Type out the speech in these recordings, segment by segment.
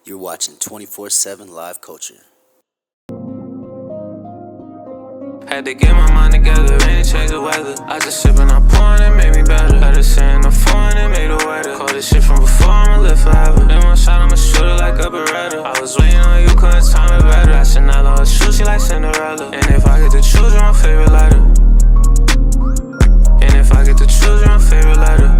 You're watching 24/7 Live Culture. Had to get my mind together, rain change the weather. I just sippin' on pouring, it made me better. Had to sitting on foreign, it made it wetter. Call this shit from before, I'ma live forever. In one shot, I'ma shoot it like a Beretta. I was waiting on you, couldn't time it better. I Chanel on her shoe, she like Cinderella. And if I get to choose, you're my favorite letter. And if I get to choose, you're my favorite letter.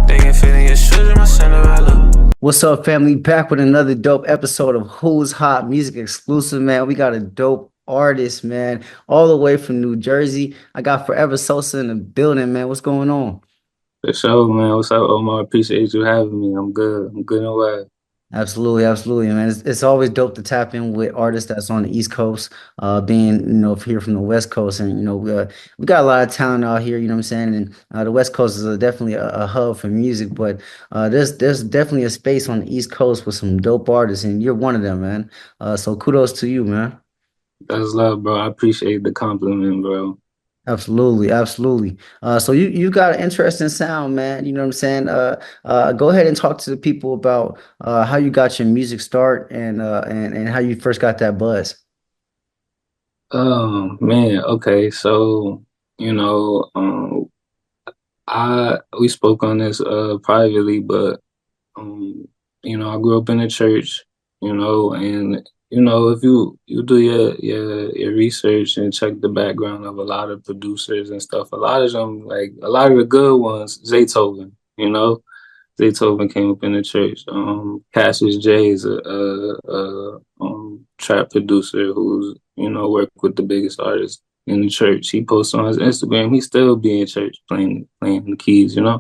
They can fit in your shoes, you're my Cinderella. What's up, family? Back with another dope episode of Who's Hot Music Exclusive, man. We got a dope artist, man, all the way from New Jersey. I got Foreva Sosa in the building, man. What's going on? For sure, man. What's up, Omar? Appreciate you having me. I'm good. I'm good and well. Absolutely, man. It's always dope to tap in with artists that's on the East Coast, being here from the West Coast, and we got a lot of talent out here. You know what I'm saying? And the West Coast is definitely a hub for music, but there's definitely a space on the East Coast with some dope artists, and you're one of them, man. So kudos to you, man. That's love, bro. I appreciate the compliment, bro. Absolutely. So you got an interesting sound, man. You know what I'm saying? Go ahead and talk to the people about how you got your music start and how you first got that buzz. Oh man, okay. So, you know, I we spoke on this privately, but I grew up in the church, and if you do your research and check the background of a lot of producers and stuff, a lot of them, like a lot of the good ones, Zaytoven came up in the church. Cassius J is a trap producer who's worked with the biggest artists in the church. He posts on his Instagram. He still be in church playing the keys, Yeah.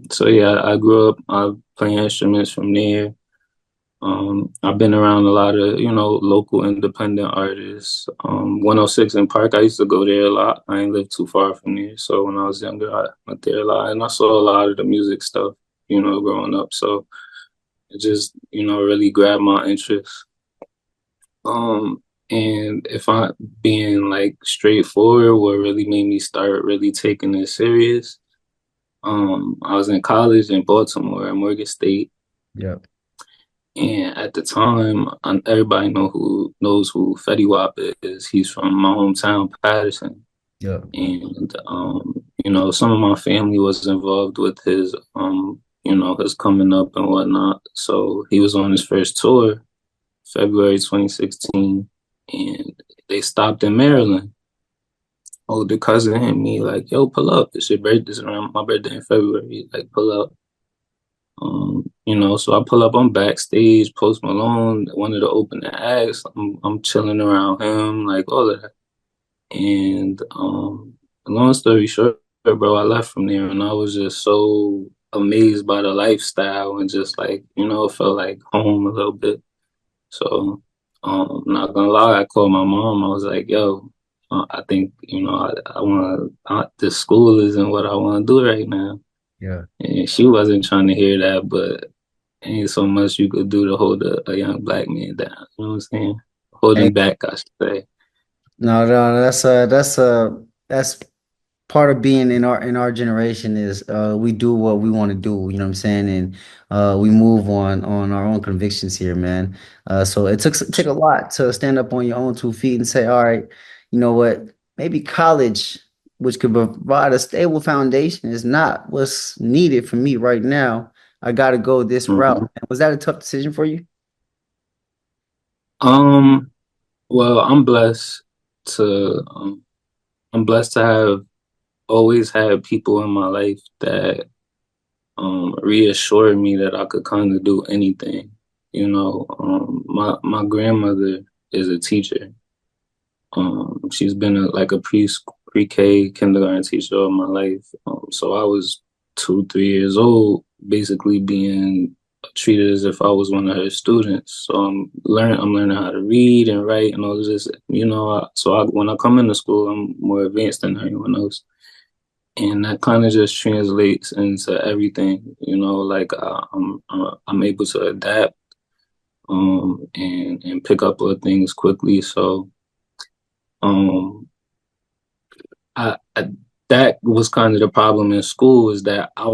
So yeah, I grew up playing instruments from there. I've been around a lot of local independent artists. 106 in Park, I used to go there a lot. I ain't lived too far from there, so when I was younger, I went there a lot, and I saw a lot of the music stuff, growing up. So it just really grabbed my interest. And if I being like straightforward, what really made me start really taking it serious, I was in college in Baltimore at Morgan State. Yeah. And at the time, everybody knows who Fetty Wap is. He's from my hometown, Patterson. Yeah. And some of my family was involved with his his coming up and whatnot. So he was on his first tour, February 2016, and they stopped in Maryland. Older cousin hit me like, "Yo, pull up. It's your birthday. It's around my birthday in February. Like, pull up." So I pull up, I'm backstage, Post Malone, one of the opening acts. I'm chilling around him, like all of that. And long story short, bro, I left from there and I was just so amazed by the lifestyle and just like, it felt like home a little bit. So not gonna lie, I called my mom. I was like, yo, I think, I want to, this school isn't what I want to do right now. Yeah. And she wasn't trying to hear that, but ain't so much you could do to hold a young black man down. You know what I'm saying? Hold him back, I should say. No, that's part of being in our generation is we do what we want to do, you know what I'm saying? And we move on our own convictions here, man. So it took a lot to stand up on your own 2 feet and say, all right, you know what, maybe college, which could provide a stable foundation, is not what's needed for me right now. I gotta go this route. Was that a tough decision for you? Well, I'm blessed to have always had people in my life that reassured me that I could kind of do anything. My grandmother is a teacher. She's been a pre-K kindergarten teacher all my life. So I was 2-3 years old, basically being treated as if I was one of her students. So I'm learning how to read and write and all of this. When I come into school, I'm more advanced than anyone else, and that kind of just translates into everything. I'm able to adapt, and pick up on things quickly. So, I that was kind of the problem in school, is that I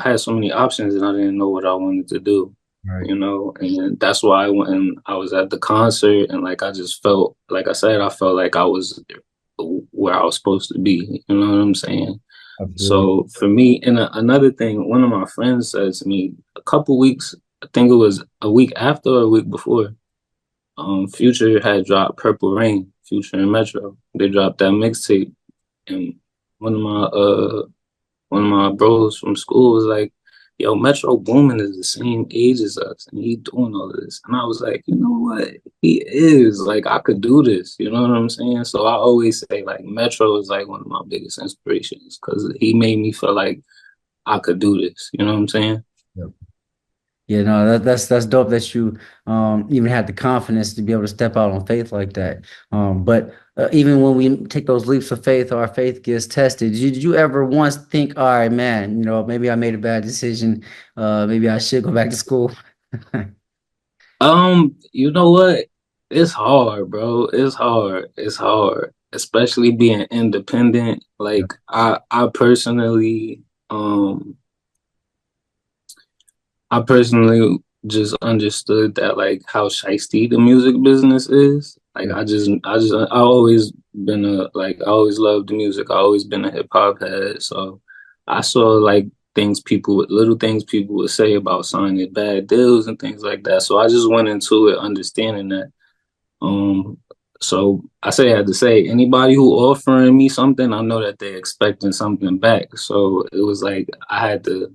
had so many options and I didn't know what I wanted to do. Right. and that's why when I was at the concert and like I just felt, like I said, I felt like I was where I was supposed to be. You know what I'm saying? Absolutely. So for me, and another thing, one of my friends said to me a couple weeks, I think it was a week after or a week before, Future had dropped Purple Rain, Future and Metro. They dropped that mixtape, and one of my uh one of my bros from school was like, "Yo, Metro Boomin is the same age as us, and he doing all of this." And I was like, "You know what? He is. Like, I could do this." You know what I'm saying? So I always say like Metro is like one of my biggest inspirations because he made me feel like I could do this. You know what I'm saying? Yep. Yeah, no, that's dope that you even had the confidence to be able to step out on faith like that. But even when we take those leaps of faith, our faith gets tested. Did you ever once think, all right, man, maybe I made a bad decision. Maybe I should go back to school. You know what? It's hard, bro. It's hard. It's hard, especially being independent. Yeah, Like I personally, um, I personally just understood that like how shiesty the music business is. Like yeah, I always been I always loved the music. I always been a hip hop head. So I saw like little things people would say about signing bad deals and things like that. So I just went into it understanding that. Um, so I had to say anybody who offering me something, I know that they're expecting something back. So it was like I had to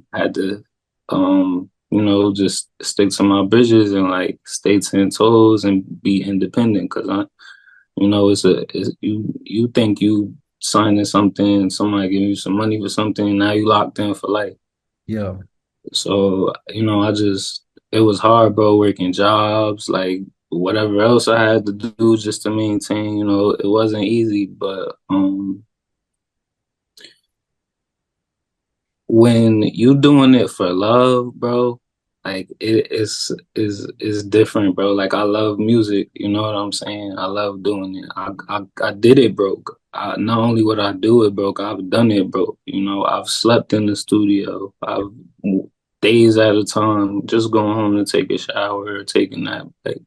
just stick to my bridges and like stay 10 toes and be independent because it's you think you signing something, somebody giving you some money for something, now you locked in for life. yeah. So, it was hard, bro, working jobs, like whatever else I had to do just to maintain, it wasn't easy, but when you doing it for love, bro, like it is different, bro. Like I love music, you know what I'm saying? I love doing it. I did it broke. Not only would I do it broke, I've done it broke. I've slept in the studio. I've days at a time just going home to take a shower or take a nap. Like,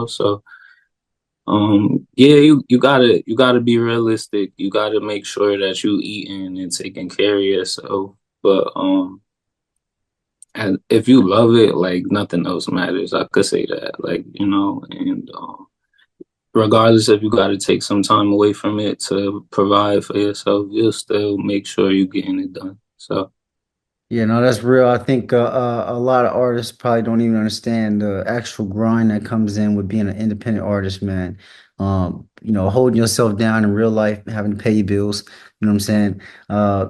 so yeah, you gotta be realistic. You gotta make sure that you eating and taking care of yourself. But and if you love it, like nothing else matters. I could say that, like, and regardless if you got to take some time away from it to provide for yourself, you'll still make sure you're getting it done. So, Yeah, no, that's real. I think a lot of artists probably don't even understand the actual grind that comes in with being an independent artist, man. Holding yourself down in real life, having to pay your bills, you know what I'm saying? Uh,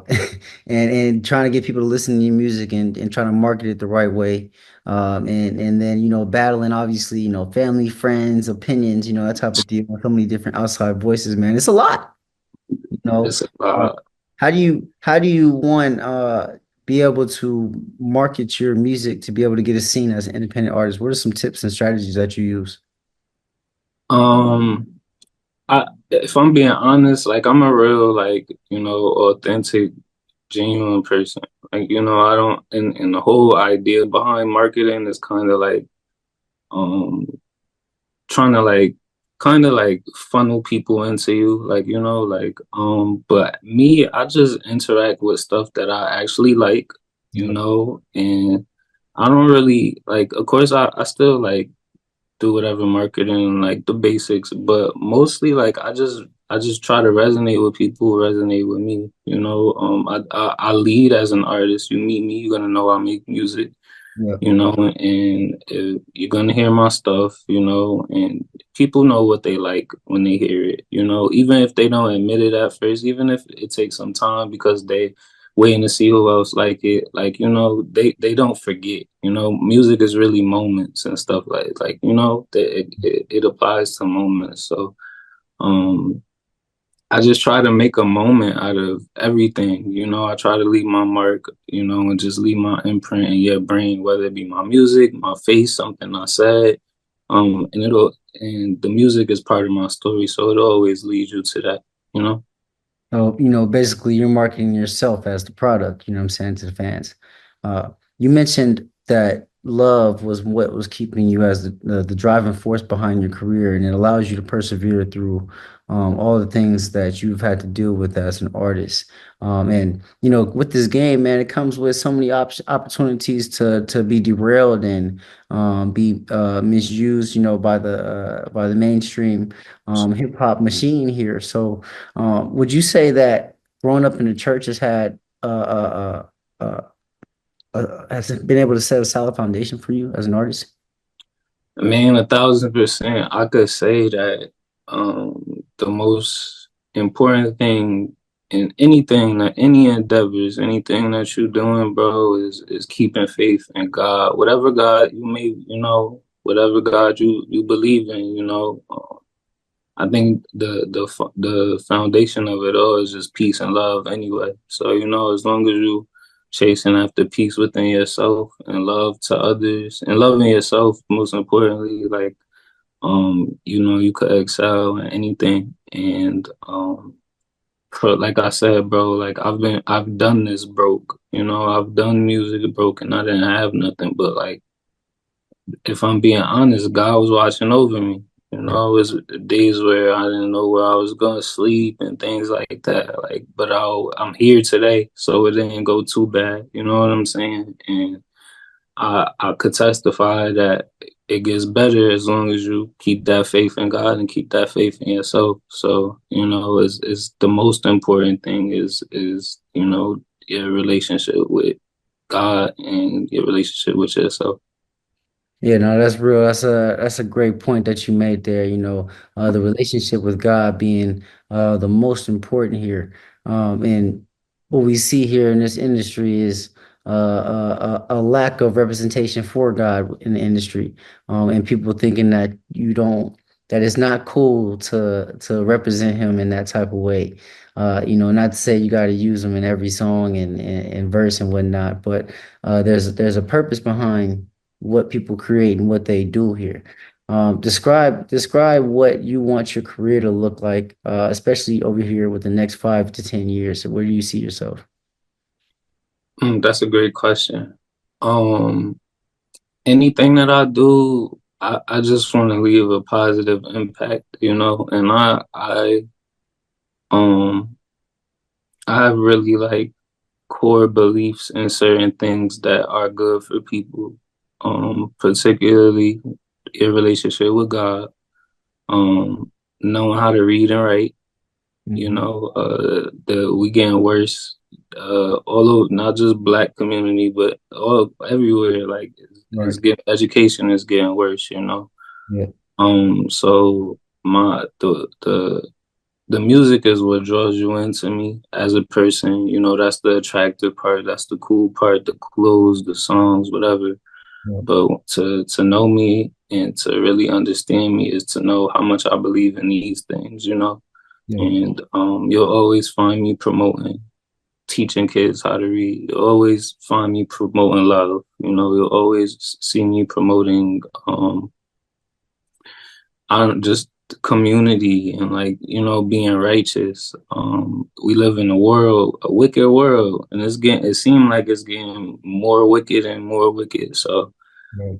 and trying to get people to listen to your music and trying to market it the right way. And then, battling obviously, family, friends, opinions, that type of deal. So many different outside voices, man. It's a lot, you know. it's Uh, how do you one be able to market your music to be able to get a scene as an independent artist? What are some tips and strategies that you use? um, if I'm being honest, like I'm a real, like, authentic, genuine person. Like, I don't, and the whole idea behind marketing is kind of like, um, trying to like kind of like funnel people into you, like, but me, I just interact with stuff that I actually like, Yep. and I don't really like, of course, I still like do whatever marketing, like the basics, but mostly like I just try to resonate with people who resonate with me. I lead as an artist. You meet me, you're gonna know I make music, Yep. and you're gonna hear my stuff, and people know what they like when they hear it, even if they don't admit it at first, even if it takes some time because they waiting to see who else like it, like, they don't forget, music is really moments and stuff like, that it applies to moments. So, um, I just try to make a moment out of everything. I try to leave my mark, and just leave my imprint in your brain, whether it be my music, my face, something I said. And the music is part of my story, so it'll always lead you to that, you know? So, basically you're marketing yourself as the product, you know what I'm saying, to the fans. You mentioned that, love was what was keeping you as the driving force behind your career, and it allows you to persevere through all the things that you've had to deal with as an artist. And you know, with this game, man, it comes with so many opportunities to be derailed and be misused, you know, by the mainstream hip hop machine here. So, would you say that growing up in the church has had has it been able to set a solid foundation for you as an artist? Man, 1,000%. I could say that the most important thing in anything that any endeavors, anything that you're doing, bro, is keeping faith in God. Whatever God you may, whatever God you believe in, I think the foundation of it all is just peace and love anyway. So, as long as you chasing after peace within yourself and love to others and loving yourself most importantly, like you could excel in anything. And like I said, bro, like I've done this broke, I've done music broke and I didn't have nothing, but like if I'm being honest, God was watching over me. Yeah, It was days where I didn't know where I was gonna sleep and things like that. Like, but I'm here today, so it didn't go too bad. You know what I'm saying? And I could testify that it gets better as long as you keep that faith in God and keep that faith in yourself. So, is the most important thing is your relationship with God and your relationship with yourself. yeah, no, that's real. That's a great point that you made there. You know, the relationship with God being the most important here. And what we see here in this industry is a lack of representation for God in the industry, and people thinking that you don't, that it's not cool to represent Him in that type of way. You know, not to say you got to use Him in every song and verse and whatnot, but there's a purpose behind what people create and what they do here. Describe what you want your career to look like, especially over here with the next 5 to 10 years. So where do you see yourself? That's a great question. Um, Anything that I do, I just want to leave a positive impact, and um, I have really like core beliefs in certain things that are good for people, particularly your relationship with God, knowing how to read and write. Mhm. The we getting worse, all over not just Black community, but all everywhere. Like Right. education is getting worse. Yeah. So the music is what draws you into me as a person. That's the attractive part. That's the cool part. The clothes, the songs, whatever. Yeah. But to know me and to really understand me is to know how much I believe in these things. Yeah. And you'll always find me promoting teaching kids how to read. You'll always find me promoting love. You'll always see me promoting on just community and like being righteous. We live in a wicked world, and it seems like it's getting more wicked and more wicked. So Right.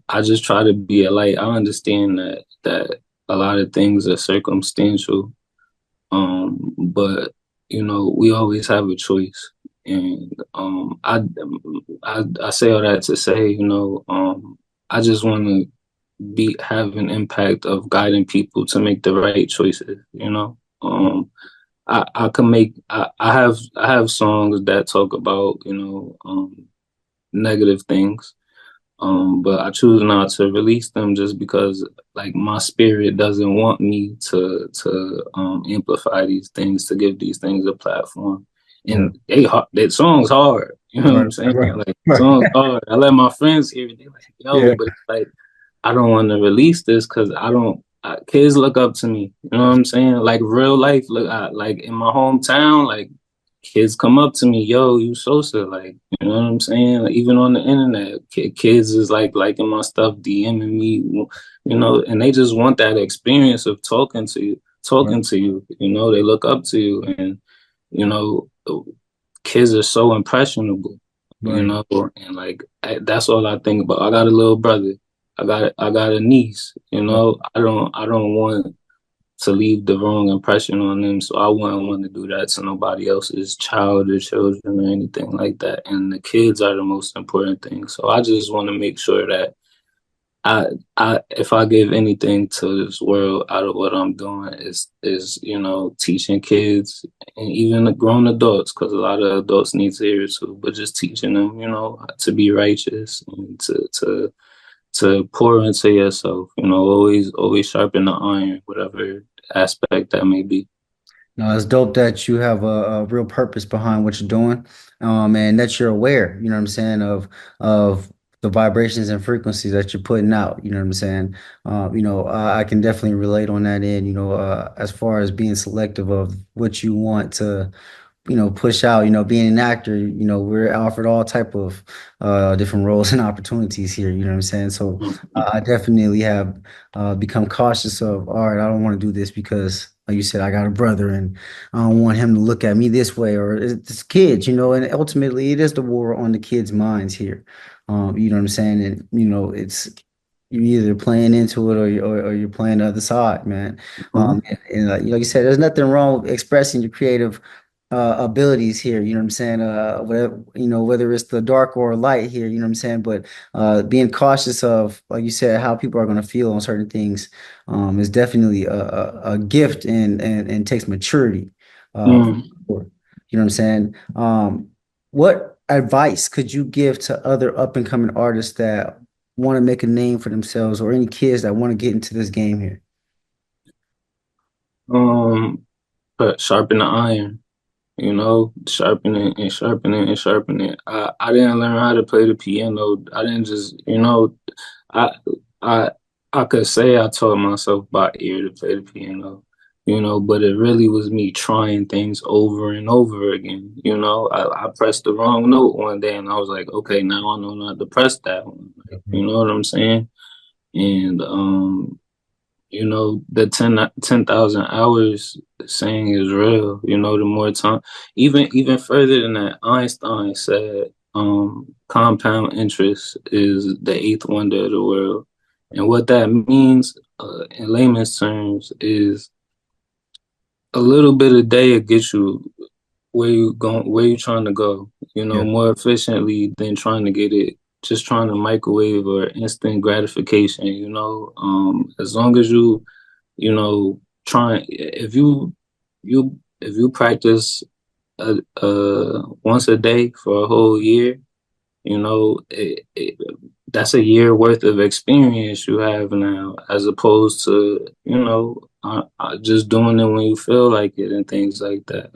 I just try to be a light. I understand that a lot of things are circumstantial, but we always have a choice. And I say all that to say, I just want to be have an impact of guiding people to make the right choices. I can make I have songs that talk about negative things, but I choose not to release them just because like my spirit doesn't want me to amplify these things, to give these things a platform. Yeah. And that song's hard. You know what Right. I'm saying? Right. Like Right. song's hard. I let my friends hear it. They're like, yo, Yeah. but it's like I don't want to release this because kids look up to me. You know what I'm saying? Like real life, like in my hometown, like kids come up to me, yo, you Sosa, like, you know what I'm saying? Like, even on the internet, kids is like liking my stuff, DMing me, and they just want that experience of Right. talking to you, they look up to you, and, you know, kids are so impressionable. you Right. know, and like that's all I think about. I got a little brother. I got a niece, you Right. know. I don't want to leave the wrong impression on them, so I wouldn't want to do that to nobody else's child or children or anything like that. And the kids are the most important thing. So I just want to make sure that if I give anything to this world out of what I'm doing is teaching kids and even the grown adults, because a lot of adults need to hear it too. But just teaching them, to be righteous and to pour into yourself. Always sharpen the iron, whatever aspect that may be. No, it's dope that you have a real purpose behind what you're doing, and that you're aware, you know what I'm saying, of the vibrations and frequencies that you're putting out. You know what I'm saying? I can definitely relate on that end. As far as being selective of what you want to push out. Being an actor, we're offered all type of different roles and opportunities here. You know what I'm saying? So Mhm. I definitely have become cautious of, all right, I don't want to do this because, like you said, I got a brother and I don't want him to look at me this way, or it's kids, and ultimately it is the war on the kids' minds here. You know what I'm saying? And, it's, you're either playing into it, or you're playing the other side, man. Mhm. Like you said, there's nothing wrong with expressing your creative abilities here. You know what I'm saying? Whether it's the dark or light here. You know what I'm saying? But being cautious of, like you said, how people are going to feel on certain things is definitely a gift, and takes maturity. For Mm. sure. You know what I'm saying? What advice could you give to other up and coming artists that want to make a name for themselves, or any kids that want to get into this game here? Um, but sharpen the iron. Sharpen it and sharpen it and sharpen it. I didn't learn how to play the piano. I didn't just, I I I could say I taught myself by ear to play the piano, but it really was me trying things over and over again. I pressed the wrong note one day and I was like, okay, now I know not to press that one. Like, you know what I'm saying? And the 10,000 hours saying is real. The more time, even further than that, Einstein said, compound interest is the eighth wonder of the world. And what that means, in layman's terms, is a little bit a day will get you where you trying to go, Yeah. more efficiently than trying to get it, just trying to microwave or instant gratification, as long as trying, if you practice once a day for a whole year, that's a year worth of experience you have now, as opposed to just doing it when you feel like it and things like that.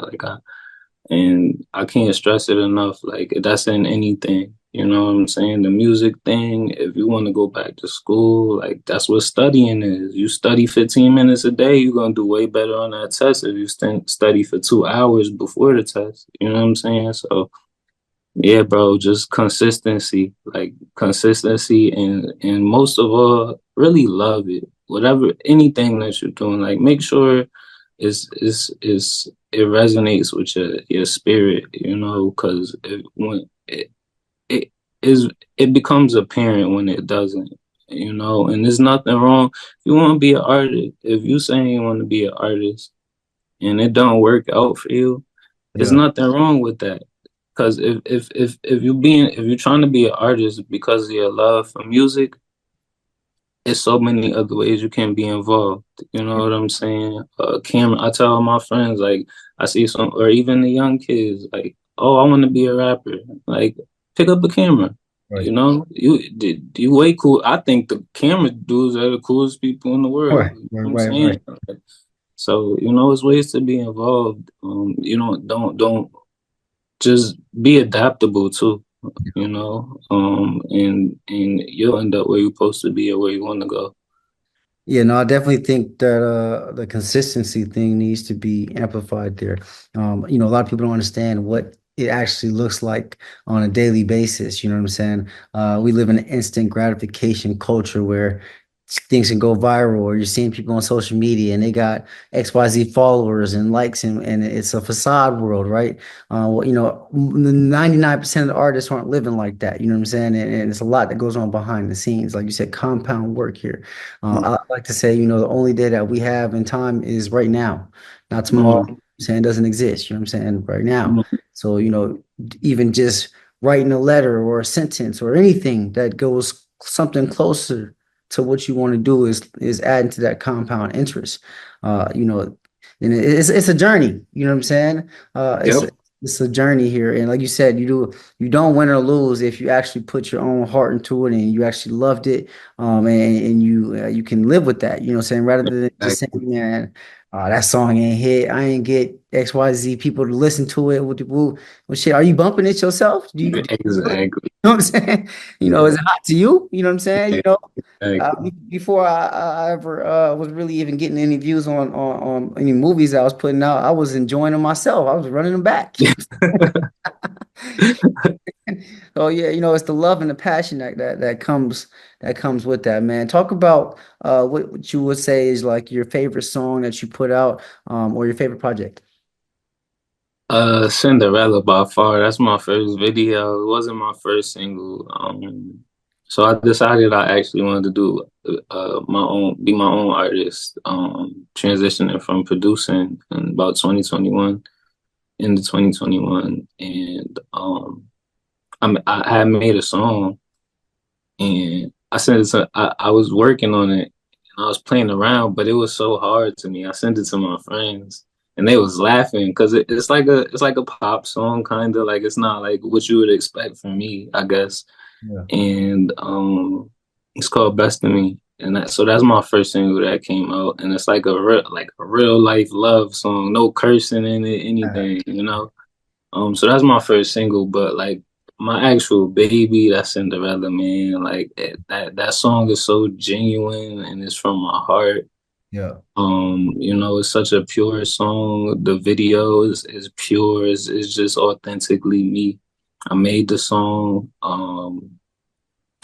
And I can't stress it enough. Like, that's in anything. You know what I'm saying? The music thing, if you want to go back to school, like, that's what studying is. You study 15 minutes a day, you're going to do way better on that test if you study for 2 hours before the test. You know what I'm saying? So, yeah, bro, just consistency, like consistency, and most of all, really love it. Whatever, anything that you're doing, like, make sure it resonates with your spirit, because it is it becomes apparent when it doesn't, and there's nothing wrong. If you want to be an artist, if you saying you want to be an artist and it don't work out for you, there's Yeah. nothing wrong with that. Because if you're trying to be an artist because of your love for music, there's so many other ways you can be involved. You know what I'm saying? Camera. I tell all my friends, like, I see some, or even the young kids, like, oh, I want to be a rapper. Like, pick up a camera. Right. You way cool. I think the camera dudes are the coolest people in the world. Right. You know Right. what I'm Right. saying? Right. So, it's ways to be involved. Don't just be adaptable too. And you'll end up where you're supposed to be or where you want to go. Yeah, no, I definitely think that the consistency thing needs to be amplified there. A lot of people don't understand what it actually looks like on a daily basis. You know what I'm saying? We live in an instant gratification culture where things can go viral, or you're seeing people on social media and they got XYZ followers and likes, and it's a facade world, right? Well, 99% of the artists aren't living like that. You know what I'm saying? And it's a lot that goes on behind the scenes. Like you said, compound work here. I like to say, the only day that we have in time is right now, not tomorrow. Mm-hmm. Saying it doesn't exist. You know what I'm saying? Right now. Mm-hmm. So, even just writing a letter or a sentence or anything that goes something closer to what you want to do is adding to that compound interest. And it's a journey. You know what I'm saying? It's Yep. a, it's a journey here, and like you said, you don't win or lose if you actually put your own heart into it and you actually loved it, and you can live with that. You know what I'm saying? Rather than just saying, Exactly. man, that song ain't hit. I ain't get XYZ people to listen to it. Well, shit, are you bumping it yourself? Do you Exactly. know what I'm saying? Is Yeah. it hot to you? You know what I'm saying? Exactly. Before I ever was really even getting any views on any movies I was putting out, I was enjoying them myself. I was running them back. So yeah, it's the love and the passion that comes with that, man. Talk about what you would say is like your favorite song that you put out, or your favorite project. Cinderella by far. That's my first video. It wasn't my first single. So I decided I actually wanted to do be my own artist. Transitioning from producing in about 2021 into 2021, and I had made a song and I sent it to. I was working on it and I was playing around, but it was so hard to me. I sent it to my friends and they was laughing because it's like a pop song kind of like it's not like what you would expect from me, I guess. Yeah. And it's called Best of Me. And that's my first single that came out, and it's like a real life love song, no cursing in it, anything. So that's my first single, but like my actual baby, that's Cinderella, man. Like that song is so genuine and it's from my heart. Yeah. It's such a pure song. The video is pure. It's just authentically me. I made the song.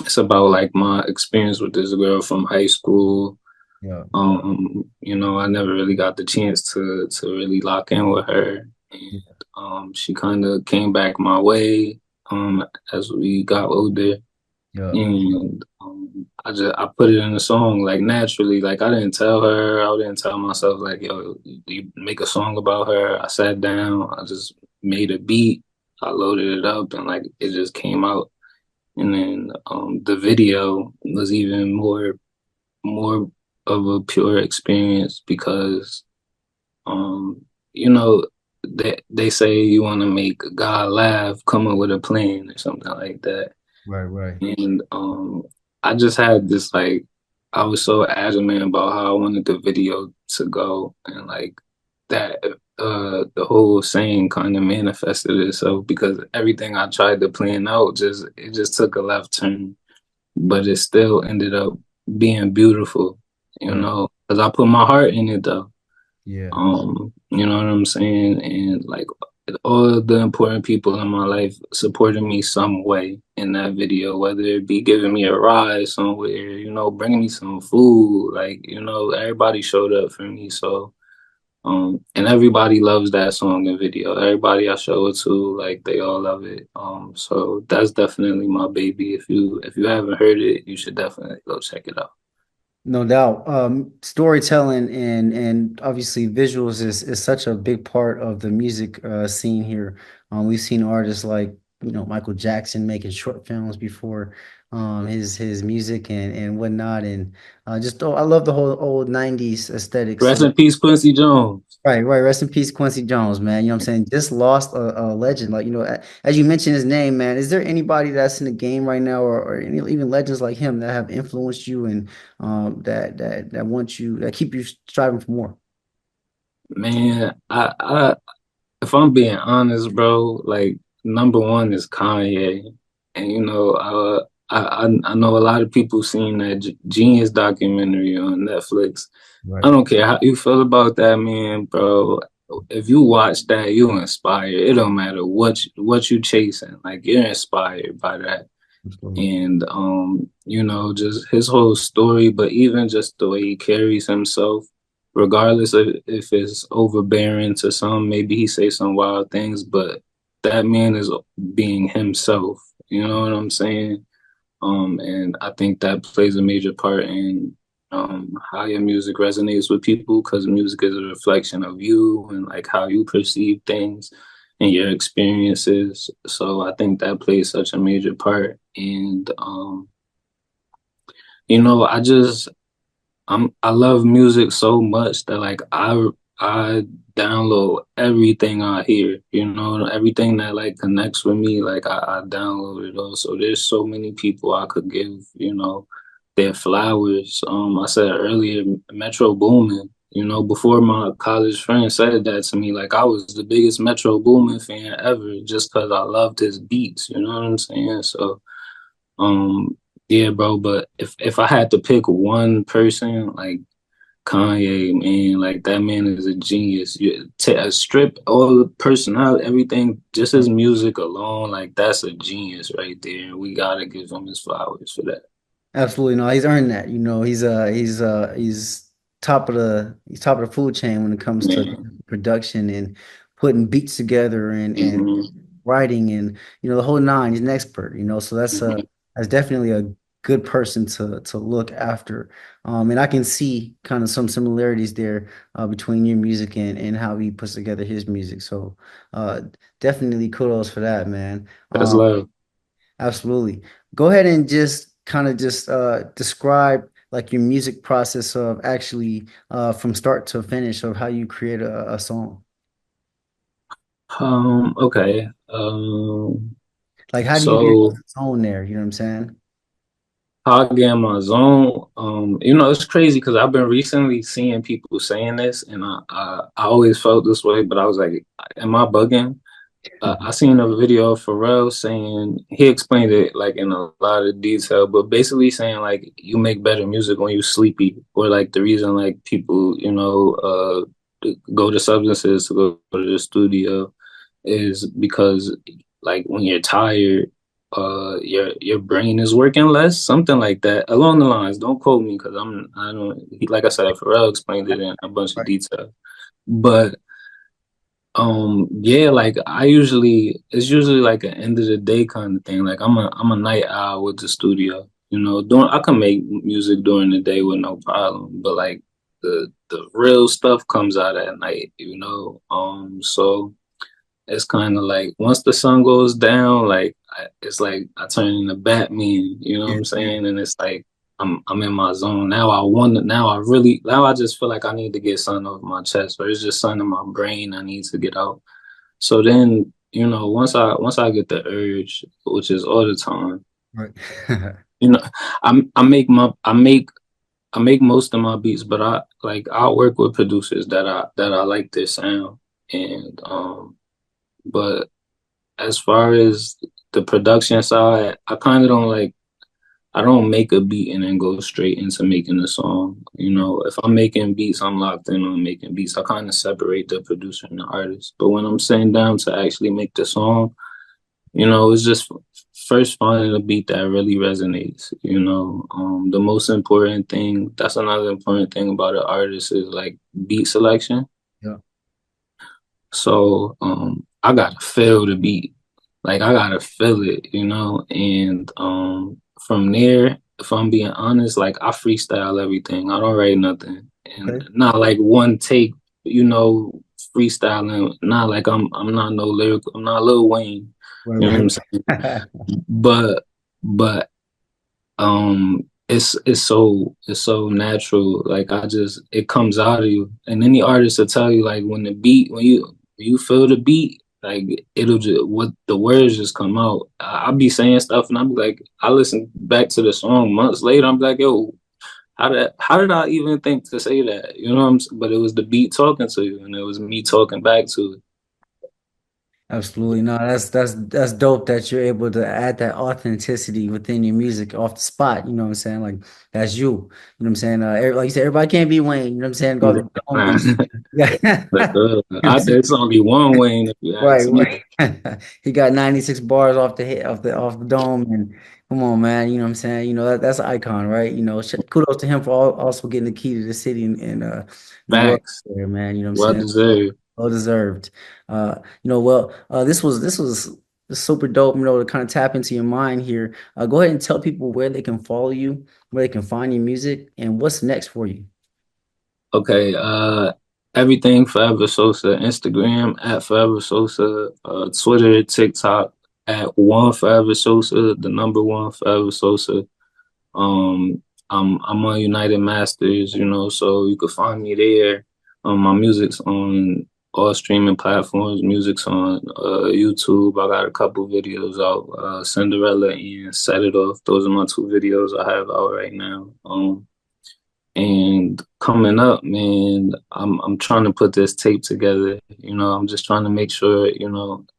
It's about like my experience with this girl from high school. Yeah. I never really got the chance to really lock in with her. And she kind of came back my way as we got older. Yeah. And I put it in the song like naturally. Like I didn't tell her, I didn't tell myself like, yo, you make a song about her. I sat down, I just made a beat, I loaded it up, and like it just came out. And then the video was even more of a pure experience because um you know they say you want to make God laugh, come up with a plan or something like that. Right. Right. And I just had this like I was so adamant about how I wanted the video to go, and like that the whole saying kind of manifested itself because everything I tried to plan out just took a left turn, but it still ended up being beautiful, Right. because I put my heart in it though. Yeah. You know what I'm saying? And like all the important people in my life supported me some way in that video, whether it be giving me a ride somewhere, bringing me some food, like, everybody showed up for me. So, and everybody loves that song and video. Everybody I show it to, like they all love it. So that's definitely my baby. If you haven't heard it, you should definitely go check it out. No doubt. Storytelling and obviously visuals is such a big part of the music scene here. We've seen artists like, Michael Jackson making short films before his music and whatnot. And I love the whole old 90s aesthetics. Rest in peace, Quincy Jones. Right, right. Rest in peace, Quincy Jones, man. You know what I'm saying? Just lost a legend. Like, as you mentioned his name, man, is there anybody that's in the game right now, or even legends like him that have influenced you and that want you, that keep you striving for more? Man, if I'm being honest, bro, like number one is Kanye, and I know a lot of people seen that Genius documentary on Netflix. I Right. don't care how you feel about that, man, bro. If you watch that, you inspired. It don't matter what you chasing, like you're inspired by that. Absolutely. and you know, just his whole story, but even just the way he carries himself, regardless of if it's overbearing to some, maybe he say some wild things, but that man is being himself. You know what I'm saying? And I think that plays a major part in how your music resonates with people because music is a reflection of you and like how you perceive things and your experiences. So I think that plays such a major part. And you know, I love music so much that like I download everything I hear, you know, everything that like connects with me, like I download it all. So there's so many people I could give, you know, their flowers. I said earlier, Metro Boomin, you know, before my college friend said that to me, like I was the biggest Metro Boomin fan ever just because I loved his beats, you know what I'm saying? So um yeah, bro, but if I had to pick one person, like Kanye, man, like that man is a genius. You strip all the personality, everything, just his music alone, like that's a genius right there. We gotta give him his flowers for that. Absolutely no, he's earned that. You know, he's he's top of the food chain when it comes to Man. production and putting beats together and Hmm. writing and you know the whole nine. He's an expert. You know, so Hmm. that's definitely a good person to look after. And I can see kind of some similarities there between your music and how he puts together his music. So uh, definitely kudos for that, man. That's love. Absolutely. Go ahead and just kind of just describe like your music process of actually from start to finish of how you create a song. Okay. Like how do you get So the tone there? You know what I'm saying? how I get in my zone, you know, it's crazy because I've been recently seeing people saying this, and I always felt this way, but I was like, am I bugging? I seen a video of Pharrell saying he explained it like in a lot of detail, but basically saying like you make better music when you sleepy, or like the reason like people you know go to substances to go to the studio is because like when you're tired, your brain is working less, something like that along the lines. Don't quote me because I don't like I said Pharrell explained it in a bunch of Right. detail, but yeah, like it's usually like an end of the day kind of thing. Like I'm a night owl with the studio. You know, doing I can make music during the day with no problem, but like the real stuff comes out at night, you know. So it's kind of like once the sun goes down, like it's like I turn into Batman, you know what Yeah, I'm yeah. saying? And it's like I'm in my zone now. Now I just feel like I need to get something off my chest, or it's just something in my brain I need to get out. So then, you know, once I get the urge, which is all the time, Right. you know, I make most of my beats, but I work with producers that I like their sound, and but as far as the production side, I kind of don't like. I don't make a beat and then go straight into making a song. You know, if I'm making beats, I'm locked in on making beats. I kind of separate the producer and the artist. But when I'm sitting down to actually make the song, you know, it's just first finding a beat that really resonates. You know, the most important thing. That's another important thing about an artist is like beat selection. Yeah. So I gotta feel the beat. Like I gotta feel it, you know? And from there, if I'm being honest, like I freestyle everything. I don't write nothing. And Okay. not like one take, you know, freestyling. Not like I'm not no lyrical, I'm not Lil Wayne. You know what Right, I'm saying? right. But it's so natural. Like I just it comes out of you. And any artist will tell you like when you feel the beat, like it'll just what the words just come out. I'll be saying stuff and I'll be like, I listen back to the song months later, I'm like, yo, how did I even think to say that? You know what I'm saying? But it was the beat talking to you and it was me talking back to it. Absolutely. No, that's dope that you're able to add that authenticity within your music off the spot. You know what I'm saying? Like that's you. You know what I'm saying? Like you said, everybody can't be Wayne. You know what I'm saying? Go the dome Nah, and yeah. like, there's only one Wayne if you Right, ask me. right. He got 96 bars off the hit off the dome and Come on, man. You know what I'm saying? That's an icon, right? Kudos to him for also getting the key to the city and the world Facts. there, man. You know what I'm Well saying? deserved. Well deserved. This was super dope, to kind of tap into your mind here. Go ahead and tell people where they can follow you, where they can find your music, and what's next for you. Okay, everything Foreva Sosa, Instagram at Foreva Sosa, Twitter, TikTok at one Foreva Sosa, the number one Foreva Sosa. Um, I'm on United Masters, so you can find me there. My music's on all streaming platforms. Music's on YouTube. I got a couple videos out, Cinderella and Set It Off. Those are my two videos I have out right now. And coming up, man, I'm trying to put this tape together. I'm just trying to make sure,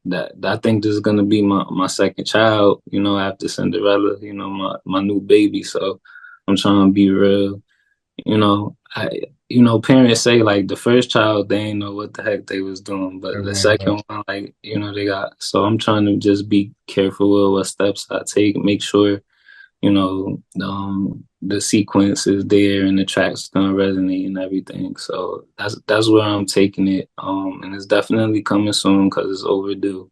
that I think this is gonna be my second child, after Cinderella, my new baby. So I'm trying to be real. Parents say like the first child they ain't know what the heck they was doing, but Right, the right, right. second one, like, they got. So I'm trying to just be careful with what steps I take, make sure the sequence is there and the track's gonna resonate and everything. So that's where I'm taking it. And it's definitely coming soon because it's overdue.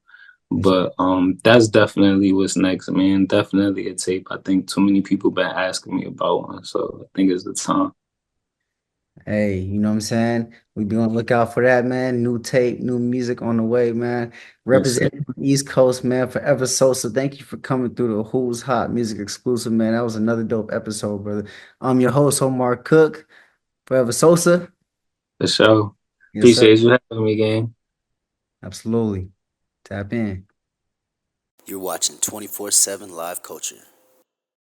Yes, But that's definitely what's next, man. Definitely a tape. I think too many people been asking me about one, so I think it's the time. hey, you know what I'm saying? We be on the lookout for that, man. New tape, new music on the way, man. Yes, sir. Representing the East Coast, man. Forever Sosa. Thank you for coming through the Who's Hot Music Exclusive, man. That was another dope episode, brother. I'm your host, Omar Cook. Forever Sosa. For sure. Yes, sir. Appreciate you having me, gang. Absolutely. Tap in. You're watching 24/7 Live Culture.